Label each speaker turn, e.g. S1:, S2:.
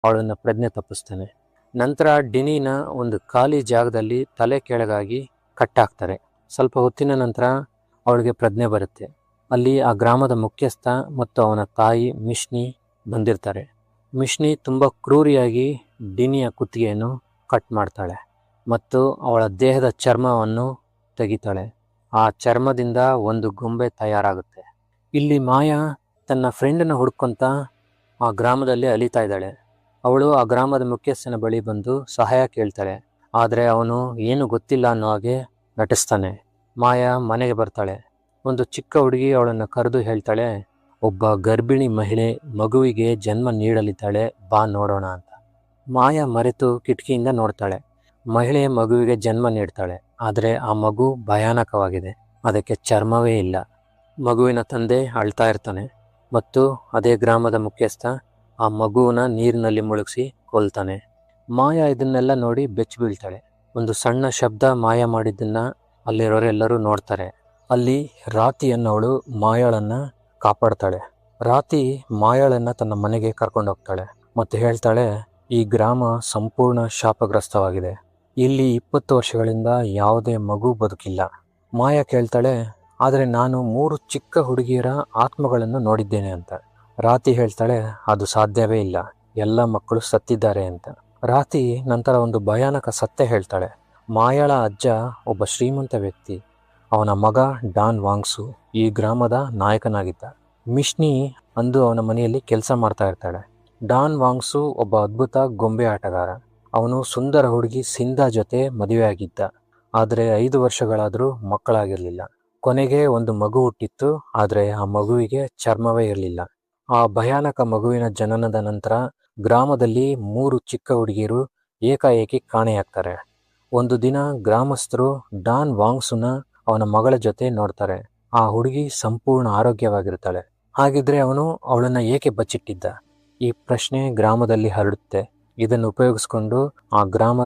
S1: ಅವಳನ್ನು ಪ್ರಜ್ಞೆ ತಪ್ಪಿಸ್ತಾನೆ. ನಂತರ ಡಿನಿನ ಒಂದು ಖಾಲಿ ಜಾಗದಲ್ಲಿ ತಲೆ ಕೆಳಗಾಗಿ ಕಟ್ಟಾಕ್ತಾರೆ. ಸ್ವಲ್ಪ ಹೊತ್ತಿನ ನಂತರ ಅವಳಿಗೆ ಪ್ರಜ್ಞೆ ಬರುತ್ತೆ. ಅಲ್ಲಿ ಆ ಗ್ರಾಮದ ಮುಖ್ಯಸ್ಥ ಮತ್ತು ಅವನ ತಾಯಿ ಮಿಷ್ನಿ ಬಂದಿರ್ತಾರೆ. ಮಿಷ್ನಿ ತುಂಬ ಕ್ರೂರಿಯಾಗಿ ಡಿನಿಯ ಕುತ್ತಿಗೆಯನ್ನು ಕಟ್ ಮಾಡ್ತಾಳೆ ಮತ್ತು ಅವಳ ದೇಹದ ಚರ್ಮವನ್ನು ತೆಗಿತಾಳೆ. ಆ ಚರ್ಮದಿಂದ ಒಂದು ಗೊಂಬೆ ತಯಾರಾಗುತ್ತೆ. ಇಲ್ಲಿ ಮಾಯಾ ತನ್ನ ಫ್ರೆಂಡನ್ನು ಹುಡ್ಕೊಂತ ಆ ಗ್ರಾಮದಲ್ಲಿ ಅಲಿತಾ ಇದ್ದಾಳೆ. ಅವಳು ಆ ಗ್ರಾಮದ ಮುಖ್ಯಸ್ಥನ ಬಳಿ ಬಂದು ಸಹಾಯ ಕೇಳ್ತಾಳೆ. ಆದರೆ ಅವನು ಏನು ಗೊತ್ತಿಲ್ಲ ಅನ್ನೋ ಹಾಗೆ ನಟಿಸ್ತಾನೆ. ಮಾಯಾ ಮನೆಗೆ ಬರ್ತಾಳೆ. ಒಂದು ಚಿಕ್ಕ ಹುಡುಗಿ ಅವಳನ್ನು ಕರೆದು ಹೇಳ್ತಾಳೆ, ಒಬ್ಬ ಗರ್ಭಿಣಿ ಮಹಿಳೆ ಮಗುವಿಗೆ ಜನ್ಮ ನೀಡಲಿದ್ದಾಳೆ, ಬಾ ನೋಡೋಣ ಅಂತ. ಮಾಯಾ ಮರೆತು ಕಿಟಕಿಯಿಂದ ನೋಡ್ತಾಳೆ. ಮಹಿಳೆ ಮಗುವಿಗೆ ಜನ್ಮ ನೀಡ್ತಾಳೆ. ಆದರೆ ಆ ಮಗು ಭಯಾನಕವಾಗಿದೆ. ಅದಕ್ಕೆ ಚರ್ಮವೇ ಇಲ್ಲ. ಮಗುವಿನ ತಂದೆ ಅಳ್ತಾ ಇರ್ತಾನೆ ಮತ್ತು ಅದೇ ಗ್ರಾಮದ ಮುಖ್ಯಸ್ಥ ಆ ಮಗುವನ್ನ ನೀರಿನಲ್ಲಿ ಮುಳುಗಿಸಿ ಕೊಲ್ತಾನೆ. ಮಾಯಾ ಇದನ್ನೆಲ್ಲ ನೋಡಿ ಬೆಚ್ಚಿ ಬೀಳ್ತಾಳೆ. ಒಂದು ಸಣ್ಣ ಶಬ್ದ ಮಾಯಾ ಮಾಡಿದ್ದನ್ನ ಅಲ್ಲಿರೋರೆಲ್ಲರೂ ನೋಡ್ತಾರೆ. ಅಲ್ಲಿ ರಾತಿ ಅನ್ನೋಳು ಮಾಯಾಳನ್ನ ಕಾಪಾಡ್ತಾಳೆ. ರಾತಿ ಮಾಯಾಳನ್ನ ತನ್ನ ಮನೆಗೆ ಕರ್ಕೊಂಡೋಗ್ತಾಳೆ ಮತ್ತು ಹೇಳ್ತಾಳೆ, ಈ ಗ್ರಾಮ ಸಂಪೂರ್ಣ ಶಾಪಗ್ರಸ್ತವಾಗಿದೆ. ಇಲ್ಲಿ 20 ವರ್ಷಗಳಿಂದ ಯಾವುದೇ ಮಗು ಬದುಕಿಲ್ಲ. ಮಾಯಾ ಕೇಳ್ತಾಳೆ, ಆದರೆ ನಾನು 3 ಚಿಕ್ಕ ಹುಡುಗಿಯರ ಆತ್ಮಗಳನ್ನು ನೋಡಿದ್ದೇನೆ ಅಂತ. ರಾತಿ ಹೇಳ್ತಾಳೆ, ಅದು ಸಾಧ್ಯವೇ ಇಲ್ಲ, ಎಲ್ಲ ಮಕ್ಕಳು ಸತ್ತಿದ್ದಾರೆ ಅಂತ. ರಾತಿ ನಂತರ ಒಂದು ಭಯಾನಕ ಸತ್ಯ ಹೇಳ್ತಾಳೆ. ಮಾಯಾಳ ಅಜ್ಜ ಒಬ್ಬ ಶ್ರೀಮಂತ ವ್ಯಕ್ತಿ. ಅವನ ಮಗ ಡಾನ್ ವಾಂಗ್ಸು ಈ ಗ್ರಾಮದ ನಾಯಕನಾಗಿದ್ದ. ಮಿಷ್ನಿ ಅಂದು ಅವನ ಮನೆಯಲ್ಲಿ ಕೆಲಸ ಮಾಡ್ತಾ ಇರ್ತಾಳೆ. ಡಾನ್ ವಾಂಗ್ಸು ಒಬ್ಬ ಅದ್ಭುತ ಗೊಂಬೆ ಆಟಗಾರ. ಅವನು ಸುಂದರ ಹುಡುಗಿ ಸಿಂಧಾ ಜೊತೆ ಮದುವೆಯಾಗಿದ್ದ. ಆದರೆ 5 ವರ್ಷಗಳಾದರೂ ಮಕ್ಕಳಾಗಿರಲಿಲ್ಲ. ಕೊನೆಗೆ ಒಂದು ಮಗು ಹುಟ್ಟಿತ್ತು, ಆದರೆ ಆ ಮಗುವಿಗೆ ಚರ್ಮವೇ ಇರಲಿಲ್ಲ. ಆ ಭಯಾನಕ ಮಗುವಿನ ಜನನದ ನಂತರ ಗ್ರಾಮದಲ್ಲಿ 3 ಚಿಕ್ಕ ಹುಡುಗಿಯರು ಏಕಾಏಕಿ ಕಾಣೆಯಾಗ್ತಾರೆ. ಒಂದು ದಿನ ಗ್ರಾಮಸ್ಥರು ಡಾನ್ ವಾಂಗ್ಸುನ ಅವನ ಮಗಳ ಜೊತೆ ನೋಡ್ತಾರೆ. ಆ ಹುಡುಗಿ ಸಂಪೂರ್ಣ ಆರೋಗ್ಯವಾಗಿರ್ತಾಳೆ. ಹಾಗಿದ್ರೆ ಅವನು ಅವಳನ್ನ ಏಕೆ ಬಚ್ಚಿಟ್ಟಿದ್ದ? ಈ ಪ್ರಶ್ನೆ ಗ್ರಾಮದಲ್ಲಿ ಹರಡುತ್ತೆ. ಇದನ್ನು ಉಪಯೋಗಿಸ್ಕೊಂಡು ಆ ಗ್ರಾಮ